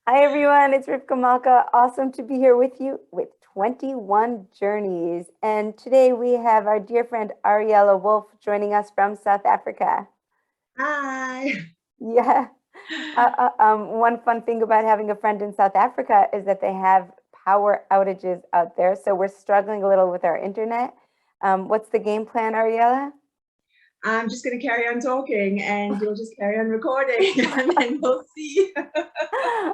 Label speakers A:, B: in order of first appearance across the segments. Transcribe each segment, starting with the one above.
A: Hi everyone, it's Rivka Malka. Awesome to be here with you with 21 Journeys. And today we have our dear friend Ariella Wolf joining us from South Africa.
B: Hi.
A: Yeah. One fun thing about having a friend in South Africa is that they have power outages out there. So we're struggling a little with our internet. What's the game plan, Ariella?
B: I'm just going to carry on talking and you'll just carry on recording and then we'll see.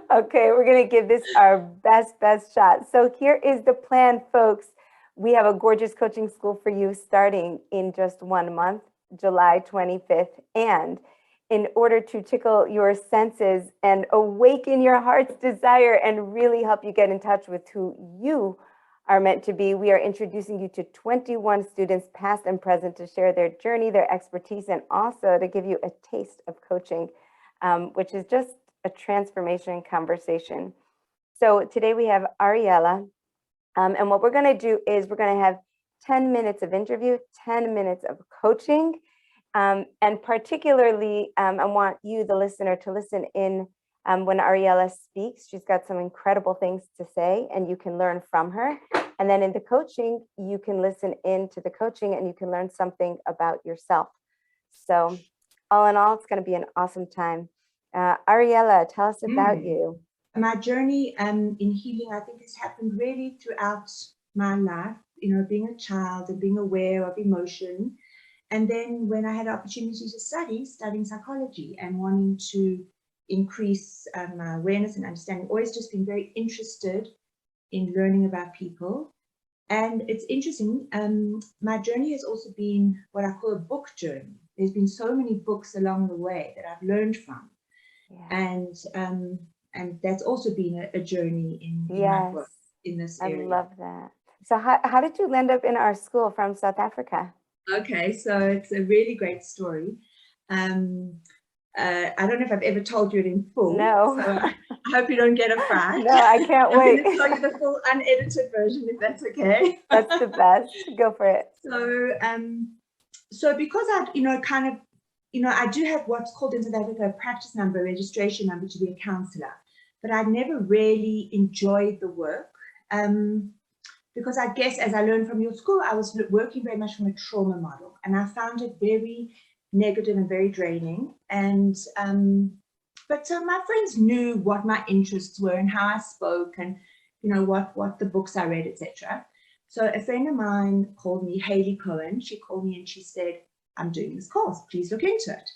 A: Okay, we're going to give this our best shot. So here is the plan, folks. We have a gorgeous coaching school for you starting in just 1 month, July 25th. And in order to tickle your senses and awaken your heart's desire and really help you get in touch with who you are meant to be, we are introducing you to 21 students, past and present, to share their journey, their expertise, and also to give you a taste of coaching, which is just a transformation conversation. So today we have Ariella, and what we're going to do is we're going to have 10 minutes of interview, 10 minutes of coaching, and particularly I want you, the listener, to listen in when Ariella speaks. She's got some incredible things to say and you can learn from her. And then in the coaching, you can listen in to the coaching and you can learn something about yourself. So all in all, it's going to be an awesome time. Ariella, tell us about you.
B: My journey in healing, I think, has happened really throughout my life, being a child and being aware of emotion. And then when I had the opportunity to studying psychology and wanting to increase my awareness and understanding, always just been very interested in learning about people. And it's interesting, my journey has also been what I call a book journey. There's been so many books along the way that I've learned from. Yeah. And that's also been a journey in my work in this area.
A: I love that. So how did you land up in our school from South Africa?
B: Okay, so it's a really great story. I don't know if I've ever told you it in full.
A: No.
B: So I hope you don't get a fright.
A: No, I can't wait.
B: I'm going to tell you the full unedited version, if that's okay.
A: That's the best. Go for it.
B: So because I, I do have what's called in South Africa a practice number, registration number to be a counselor, but I never really enjoyed the work. Because I guess as I learned from your school, I was working very much from a trauma model, and I found it very negative and very draining. And but so my friends knew what my interests were and how I spoke, and what the books I read, etc. So a friend of mine called me, Haley Cohen. She called me and she said, "I'm doing this course. Please look into it."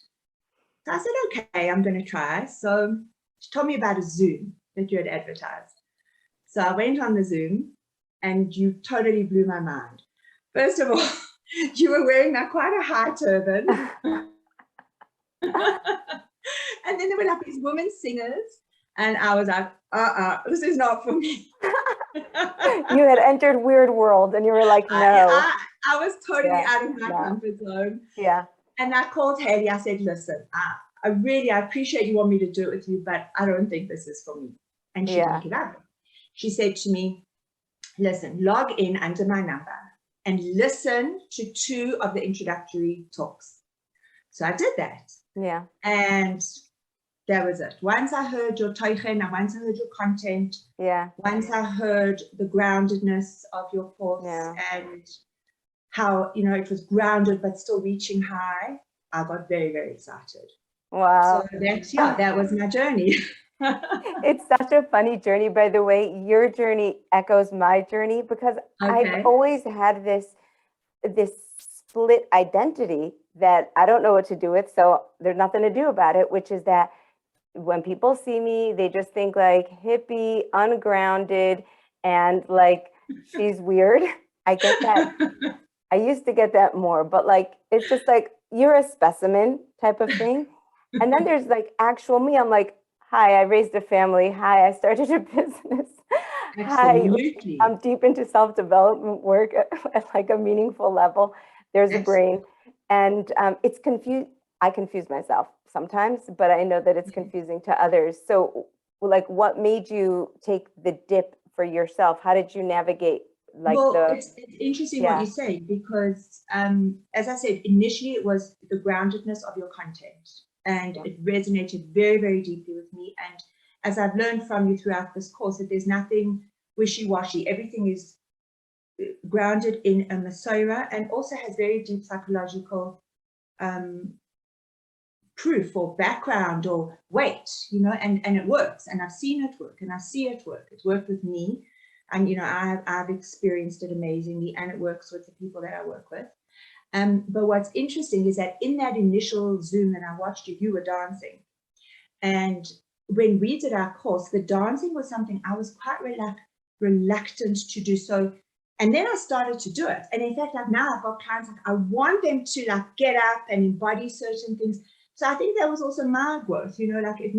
B: So I said, "Okay, I'm going to try." So she told me about a Zoom that you had advertised. So I went on the Zoom. And you totally blew my mind. First of all, you were wearing quite a high turban. And then there were these women singers. And I was like, this is not for me.
A: You had entered weird world and you were like, no.
B: I was totally out of my comfort zone.
A: Yeah.
B: And I called Haley. I said, "Listen, I appreciate you want me to do it with you, but I don't think this is for me." And she didn't give up. She said to me, "Listen, log in under my number and listen to 2 of the introductory talks." So I did that.
A: Yeah.
B: And that was it. Once I heard your teichen, and once I heard your content, once I heard the groundedness of your course and how, it was grounded but still reaching high, I got very, very excited.
A: Wow.
B: So that was my journey.
A: It's such a funny journey, by the way. Your journey echoes my journey because I've always had this split identity that I don't know what to do with. So there's nothing to do about it, which is that when people see me, they just think like hippie, ungrounded, and like she's weird. I get that. I used to get that more, but like it's just like you're a specimen type of thing. And then there's like actual me. I'm like, hi, I raised a family. Hi, I started a business.
B: Absolutely.
A: Hi, I'm deep into self-development work at like a meaningful level. There's a brain. And it's confused. I confuse myself sometimes, but I know that it's confusing to others. So like what made you take the dip for yourself? How did you navigate
B: it's interesting what you say, because as I said, initially it was the groundedness of your content. And it resonated very, very deeply with me. as I've learned from you throughout this course, that there's nothing wishy-washy. Everything is grounded in a Masoira and also has very deep psychological proof or background or weight, you know, and it works. And I've seen it work and I see it work. It's worked with me. And, you know, I've experienced it amazingly, and it works with the people that I work with. But what's interesting is that in that initial Zoom that I watched you, you were dancing. And when we did our course, the dancing was something I was quite reluctant to do. So, and then I started to do it. And in fact, like now I've got clients, like I want them to like get up and embody certain things. So I think that was also my growth, you know, like if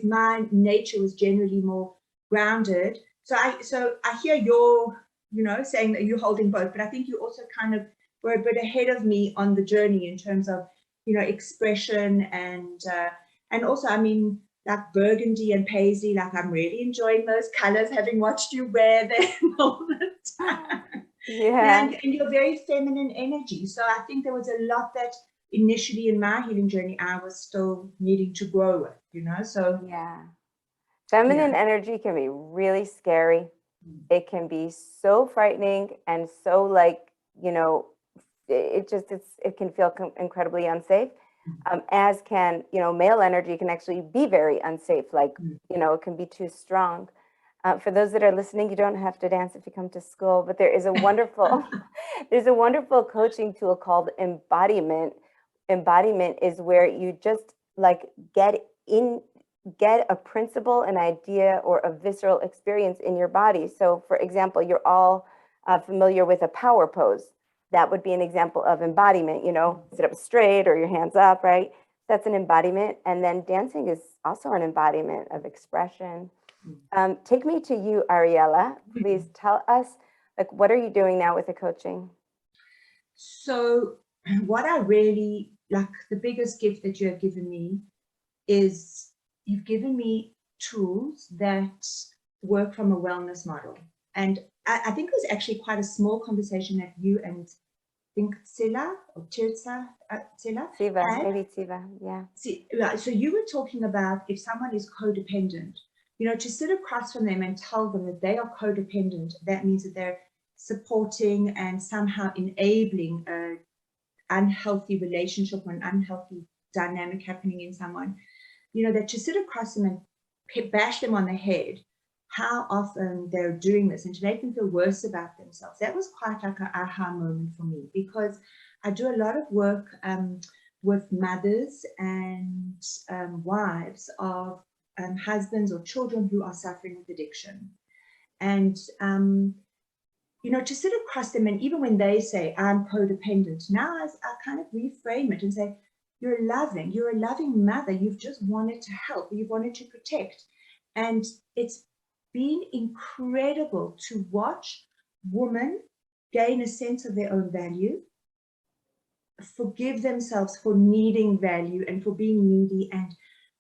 B: my nature was generally more grounded. So I hear your, you know, saying that you're holding both, but I think you also kind of were a bit ahead of me on the journey in terms of, you know, expression and also, I mean, like burgundy and paisley, like I'm really enjoying those colors, having watched you wear them all the time.
A: Yeah.
B: And you're very feminine energy. So I think there was a lot that initially in my healing journey, I was still needing to grow with, you know, so.
A: Yeah. Feminine energy can be really scary. It can be so frightening and so like, you know, it can feel incredibly unsafe. As can, you know, male energy can actually be very unsafe. Like, you know, it can be too strong. For those that are listening, you don't have to dance if you come to school, but there is a wonderful, there's a wonderful coaching tool called Embodiment. Embodiment is where you just like get a principle, an idea, or a visceral experience in your body. So for example, you're all familiar with a power pose. That would be an example of embodiment, you know, sit up straight or your hands up, right? That's an embodiment. And then dancing is also an embodiment of expression. Take me to you, Ariella. Please tell us, like, what are you doing now with the coaching?
B: So what I really, like the biggest gift that you have given me is you've given me tools that work from a wellness model. And I think it was actually quite a small conversation that you and I think Tsela or Tirza,
A: Tsiva, maybe Tsiva, yeah.
B: So you were talking about if someone is codependent, you know, to sit across from them and tell them that they are codependent, that means that they're supporting and somehow enabling an unhealthy relationship or an unhealthy dynamic happening in someone, you know, that to sit across them and bash them on the head how often they're doing this and to make them feel worse about themselves. That was quite like an aha moment for me, because I do a lot of work with mothers and wives of husbands or children who are suffering with addiction. And, you know, to sit across them, and even when they say, I'm codependent, now I kind of reframe it and say, you're a loving mother. You've just wanted to help, you've wanted to protect. And it's been incredible to watch women gain a sense of their own value, forgive themselves for needing value and for being needy, and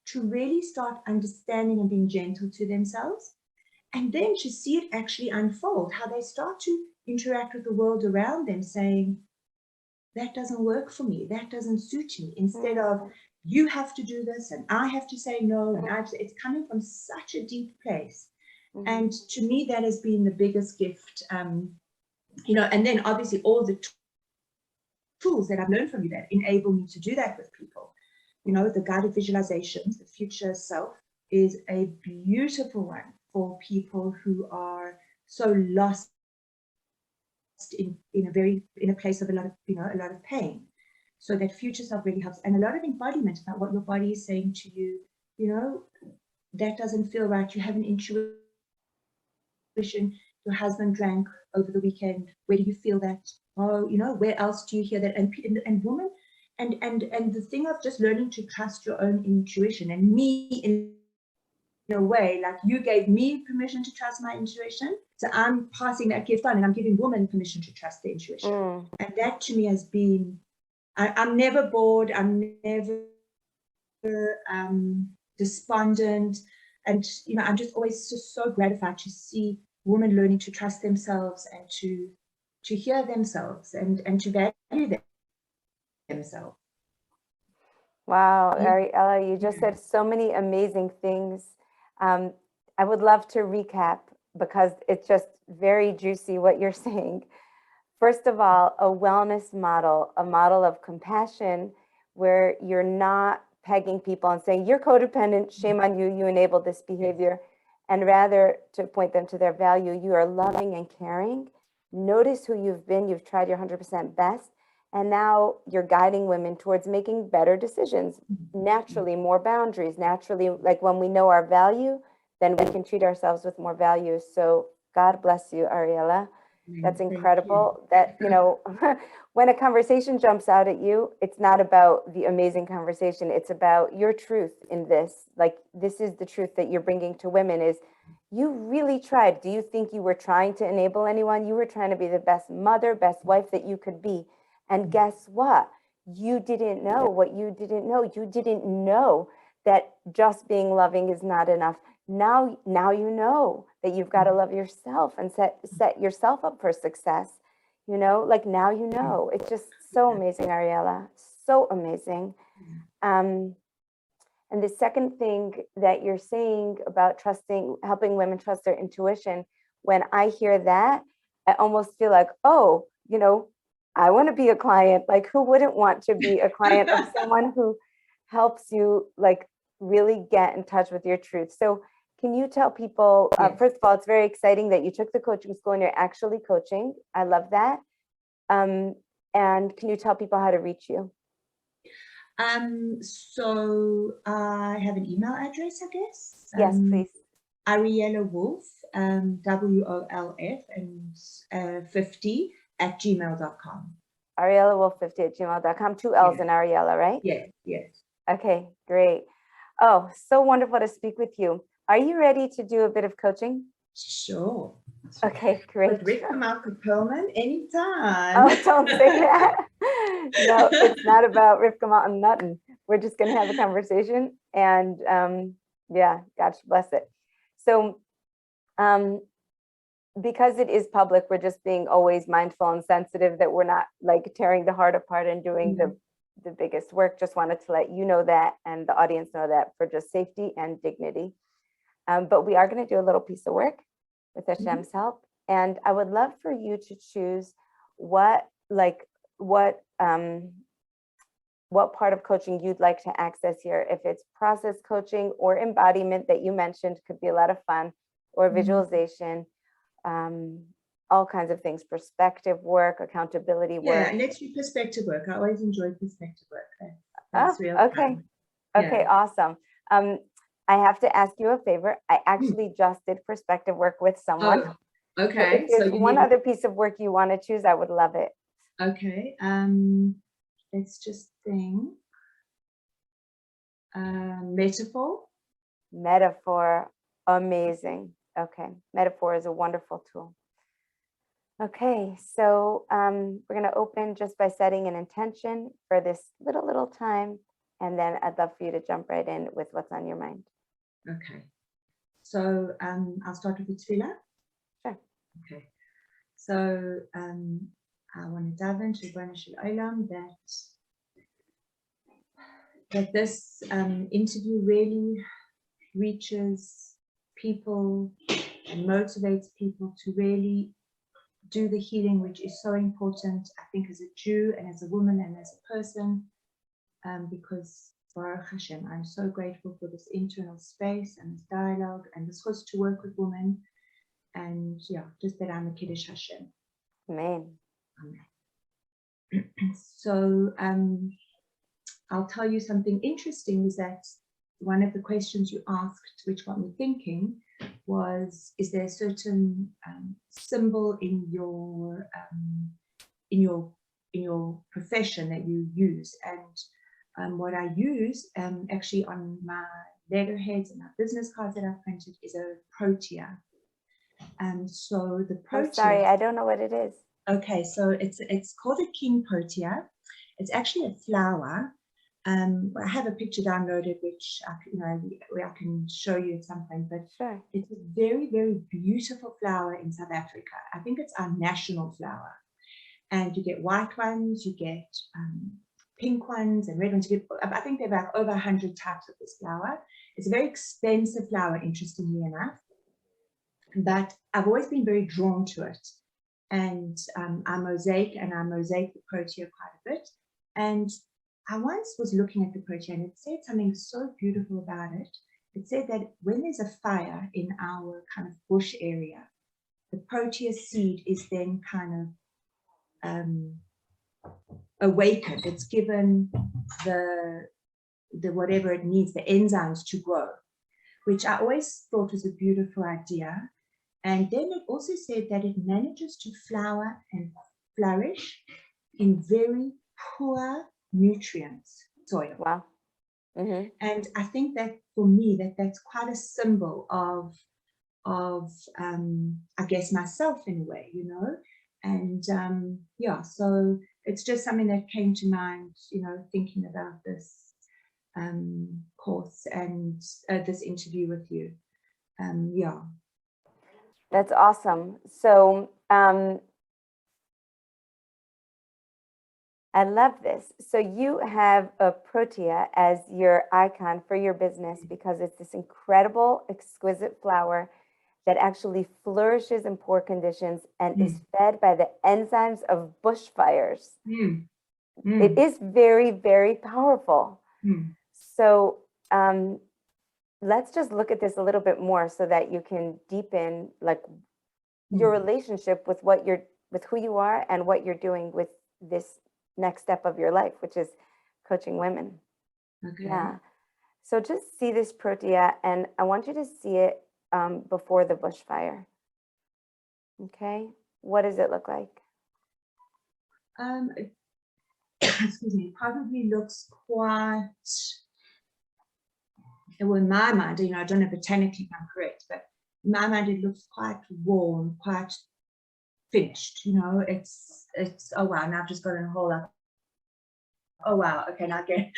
B: to really start understanding and being gentle to themselves. And then to see it actually unfold, how they start to interact with the world around them, saying, that doesn't work for me, that doesn't suit me, instead of, you have to do this and I have to say no, and it's coming from such a deep place. And to me, that has been the biggest gift, you know, and then obviously all the tools that I've learned from you that enable me to do that with people. You know, the guided visualizations, the future self is a beautiful one for people who are so lost in a place of a lot of pain. So that future self really helps, and a lot of embodiment about what your body is saying to you. You know, that doesn't feel right. You have an intuition. Your husband drank over the weekend. Where do you feel that? Oh, you know, where else do you hear that? And woman, and the thing of just learning to trust your own intuition, and me in a way, like you gave me permission to trust my intuition. So I'm passing that gift on, and I'm giving women permission to trust their intuition. And that to me has been, I'm never bored. I'm never despondent. And, you know, I'm just always just so gratified to see women learning to trust themselves and to hear themselves and to value themselves.
A: Wow, Ariella, you just said so many amazing things. I would love to recap because it's just very juicy what you're saying. First of all, a wellness model, a model of compassion where you're not pegging people and saying, you're codependent, shame on you, you enabled this behavior, and rather to point them to their value. You are loving and caring. Notice who you've been, you've tried your 100% best, and now you're guiding women towards making better decisions, naturally, more boundaries, naturally, like when we know our value, then we can treat ourselves with more value. So God bless you, Ariella. That's incredible that, you know, when a conversation jumps out at you, it's not about the amazing conversation. It's about your truth in this. Like, this is the truth that you're bringing to women is you really tried. Do you think you were trying to enable anyone? You were trying to be the best mother, best wife that you could be. And guess what? You didn't know what you didn't know. You didn't know that just being loving is not enough. Now you know that you've got to love yourself and set yourself up for success. You know, like now you know. It's just so amazing, Ariella. So amazing. And the second thing that you're saying about helping women trust their intuition, when I hear that, I almost feel like, oh, you know, I want to be a client. Like, who wouldn't want to be a client of someone who helps you, like, really get in touch with your truth? So can you tell people, first of all, it's very exciting that you took the coaching school and you're actually coaching. I love that. And can you tell people how to reach you?
B: So I have an email address, I guess.
A: Yes, please.
B: Ariella Wolf, WOLF, and 50 at gmail.com.
A: AriellaWolf50@gmail.com. 2 L's in Ariella, right?
B: Yes, yes.
A: Okay, great. Oh, so wonderful to speak with you. Are you ready to do a bit of coaching?
B: Sure.
A: Okay, great.
B: With Rivka Malka Perlman, anytime.
A: Oh, don't say that. No, it's not about Rivka Malka nothing. We're just going to have a conversation and yeah, God bless it. So because it is public, we're just being always mindful and sensitive that we're not like tearing the heart apart and doing the biggest work. Just wanted to let you know that and the audience know that for just safety and dignity. But we are going to do a little piece of work with Hashem's help. And I would love for you to choose what part of coaching you'd like to access here. If it's process coaching or embodiment that you mentioned, could be a lot of fun, or visualization, all kinds of things, perspective work, accountability work.
B: Yeah, let's do perspective work. I always enjoy perspective work.
A: That's real okay. Fun. Okay, yeah. Awesome. I have to ask you a favor. I actually just did perspective work with someone.
B: Oh, okay.
A: So if there's one other piece of work you want to choose, I would love it.
B: Okay. Let's just think. Metaphor.
A: Metaphor. Amazing. Okay. Metaphor is a wonderful tool. Okay. So we're going to open just by setting an intention for this little time. And then I'd love for you to jump right in with what's on your mind.
B: Okay. So I'll start with the tefillah.
A: Sure.
B: Okay. So I want to dive into Ribbono Shel Olam that this interview really reaches people and motivates people to really do the healing, which is so important, I think, as a Jew and as a woman and as a person, because Baruch Hashem, I'm so grateful for this internal space and this dialogue and this was to work with women, and yeah, just that I'm a Kiddush Hashem.
A: Amen.
B: Amen. So I'll tell you something interesting is that one of the questions you asked, which got me thinking, was: is there a certain symbol in your profession that you use? And what I use actually on my letterheads and my business cards that I've printed is a Protea. And so the Protea.
A: I'm sorry, I don't know what it is.
B: Okay, so it's called a King Protea. It's actually a flower. I have a picture downloaded, which I can show you at some point. But
A: sure.
B: It's a very, very beautiful flower in South Africa. I think it's our national flower. And you get white ones, you get pink ones and red ones. I think there are like over 100 types of this flower. It's a very expensive flower, interestingly enough, but I've always been very drawn to it. And I mosaic the Protea quite a bit. And I once was looking at the Protea and it said something so beautiful about it. It said that when there's a fire in our kind of bush area, the Protea seed is then kind of awakened. It's given the whatever it needs, the enzymes to grow, which I always thought was a beautiful idea. And then it also said that it manages to flower and flourish in very poor nutrients soil.
A: Wow. Mm-hmm.
B: And I think that for me, that's quite a symbol of I guess myself in a way, you know. And yeah, so it's just something that came to mind, you know, thinking about this course and this interview with you. Yeah.
A: That's awesome. So I love this. So you have a Protea as your icon for your business because it's this incredible, exquisite flower that actually flourishes in poor conditions and is fed by the enzymes of bushfires. It is very, very powerful. So let's just look at this a little bit more so that you can deepen like your relationship with with who you are and what you're doing with this next step of your life, which is coaching women.
B: Okay.
A: Yeah. So just see this Protea, and I want you to see it before the bushfire. Okay. What does it look like?
B: Excuse me, probably looks quite, well, in my mind, you know, I don't know botanically if I'm correct, but in my mind, it looks quite warm, quite finished, you know. It's oh wow, now I've just got a whole up. Oh wow, okay, now I get it.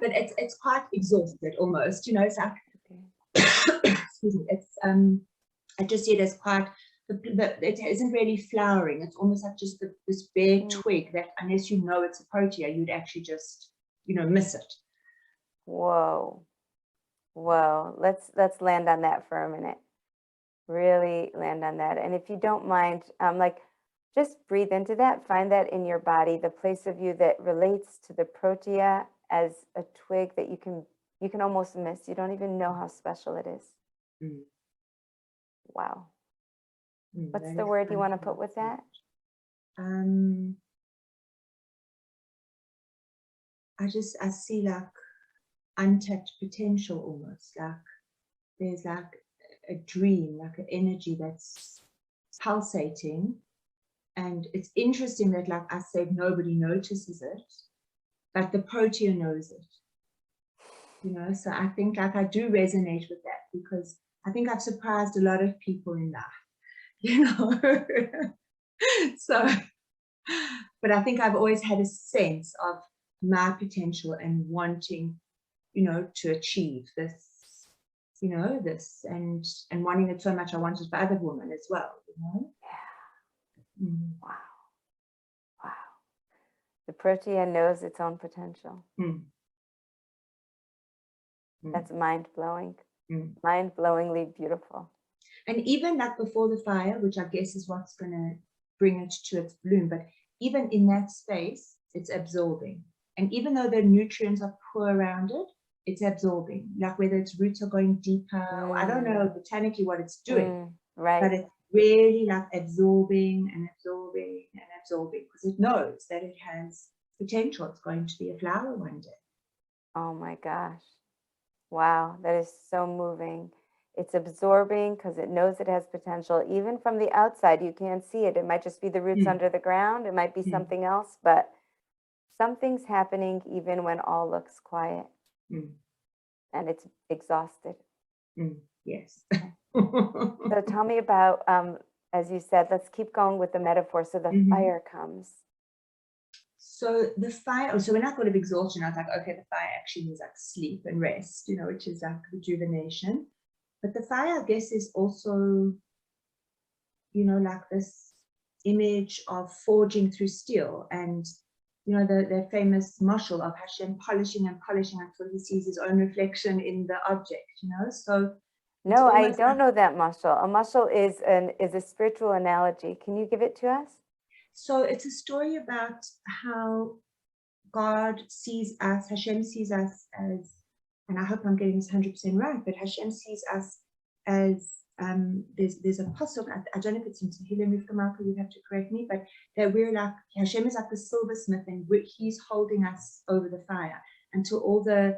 B: But it's quite exhausted almost, you know. It's like excuse me, it's I just see it as quite it isn't really flowering. It's almost like just this bare twig that unless you know it's a Protea, you'd actually just, you know, miss it.
A: Whoa. Whoa. Let's land on that for a minute. Really land on that. And if you don't mind, like just breathe into that, find that in your body, the place of you that relates to the Protea as a twig that you can almost miss. You don't even know how special it is. Wow. What's the word you want to put with that?
B: I see like untapped potential almost, like there's like a dream, like an energy that's pulsating. And it's interesting that, like I said, nobody notices it, but the Protea knows it, you know. So I think like I do resonate with that because I think I've surprised a lot of people in life, you know. So, but I think I've always had a sense of my potential and wanting, you know, to achieve this, you know, this and wanting it so much. I want it for other women as well, you know.
A: Yeah. Wow. Wow. The Protea knows its own potential. That's mind-blowing. Mind-blowingly beautiful.
B: And even like before the fire, which I guess is what's going to bring it to its bloom, but even in that space, it's absorbing. And even though the nutrients are poor around it, it's absorbing. Like whether its roots are going deeper, or I don't know botanically what it's doing,
A: right.
B: But it's really like absorbing and absorbing and absorbing because it knows that it has potential. It's going to be a flower one day.
A: Oh my gosh. Wow, that is so moving. It's absorbing because it knows it has potential. Even from the outside, you can't see it. It might just be the roots under the ground. It might be something else, but something's happening even when all looks quiet. And it's exhausted.
B: Yes.
A: So tell me about, as you said, let's keep going with the metaphor. So the fire comes.
B: So the fire, so when I thought of exhaustion, I was like, okay, the fire actually means like sleep and rest, you know, which is like rejuvenation. But the fire, I guess, is also, you know, like this image of forging through steel and you know, the famous mashal of Hashem polishing and polishing until he sees his own reflection in the object, you know. So it's
A: No, I
B: almost
A: don't
B: like,
A: know that mashal. A mashal is a spiritual analogy. Can you give it to us?
B: so it's a story about how God sees us, Hashem sees us as, and I hope I'm getting this 100% right, but Hashem sees us as, there's a pasuk, I don't know if it's in Tehillim, Rivka Malka, you have to correct me, but that we're like, Hashem is like the silversmith and he's holding us over the fire until all the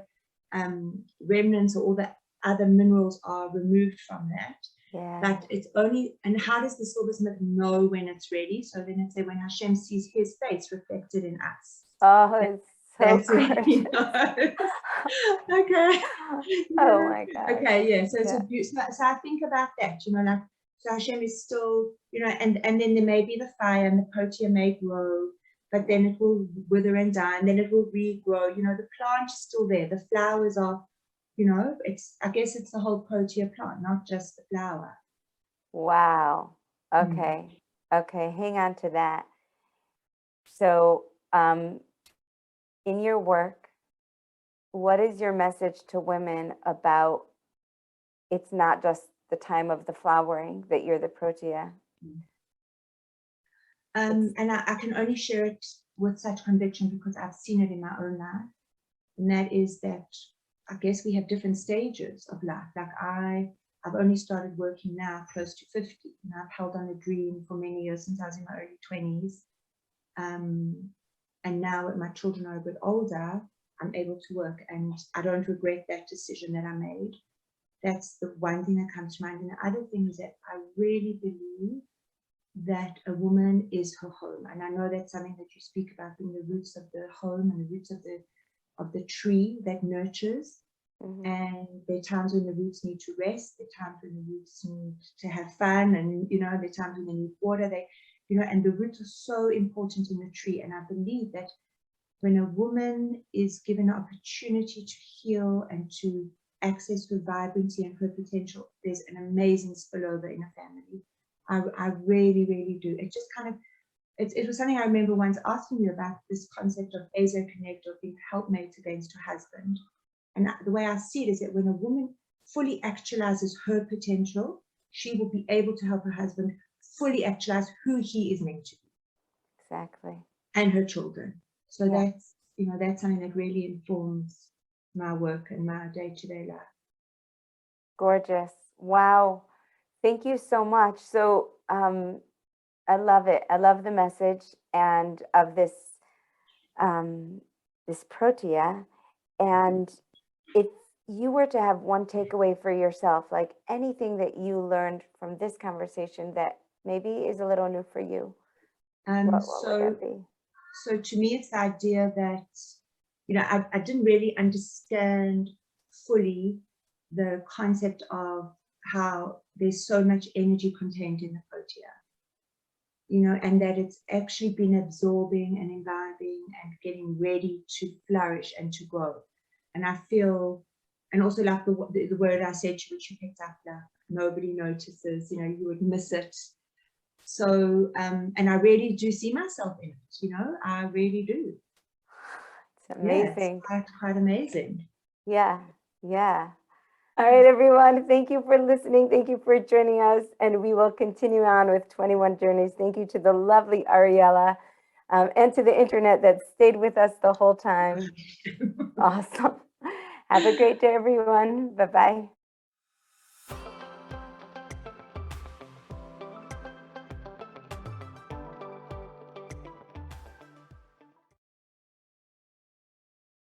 B: remnants or all the other minerals are removed from that.
A: Yeah.
B: But it's only, and how does the silversmith know when it's ready? So then it's when Hashem sees his face reflected in us.
A: Oh, it's so
B: That's when he
A: gorgeous.
B: knows. Okay.
A: Oh my God.
B: Okay, yeah. So it's
A: Yeah.
B: a beautiful. So I think about that, you know, like, so Hashem is still, you know, and then there may be the fire and the protea may grow, but then it will wither and die, and then it will regrow. You know, the plant is still there. The flowers are, you know, I guess it's the whole protea plant, not just the flower.
A: Wow. Okay. Okay. Hang on to that. So, in your work, what is your message to women about it's not just the time of the flowering, that you're the protea?
B: And I can only share it with such conviction because I've seen it in my own life. And that is that I guess we have different stages of life. Like I've only started working now close to 50. And I've held on a dream for many years since I was in my early 20s. And now that my children are a bit older, I'm able to work, and I don't regret that decision that I made. That's the one thing that comes to mind. And the other thing is that I really believe that a woman is her home. And I know that's something that you speak about, being the roots of the home and the roots of the tree that nurtures. And there are times when the roots need to rest, there are times when the roots need to have fun, and you know, there are times when they need water, you know, and the roots are so important in the tree. And I believe that when a woman is given an opportunity to heal and to access her vibrancy and her potential, there's an amazing spillover in a family. I really, really do. It just kind of, it was something I remember once asking you about, this concept of Azo Connect, or being helpmate against her husband. And the way I see it is that when a woman fully actualizes her potential, she will be able to help her husband fully actualize who he is meant to be.
A: Exactly.
B: And her children. So
A: Yeah.
B: that's, you know, that's something that really informs my work and my day-to-day life.
A: Gorgeous. Wow. Thank you so much. So I love it. I love the message and of this this protea. And if you were to have one takeaway for yourself, like anything that you learned from this conversation that maybe is a little new for you, what would that be?
B: So to me, it's the idea that, you know, I didn't really understand fully the concept of how there's so much energy contained in the protea, you know, and that it's actually been absorbing and imbibing and getting ready to flourish and to grow. And I feel, and also like the word I said to which you picked up, like nobody notices, you know, you would miss it. So, and I really do see myself in it, you know, I really do.
A: It's amazing.
B: Yeah, it's quite amazing.
A: Yeah, yeah. All right, everyone. Thank you for listening. Thank you for joining us. And we will continue on with 21 Journeys. Thank you to the lovely Ariella and to the internet that stayed with us the whole time. Awesome. Have a great day, everyone. Bye-bye.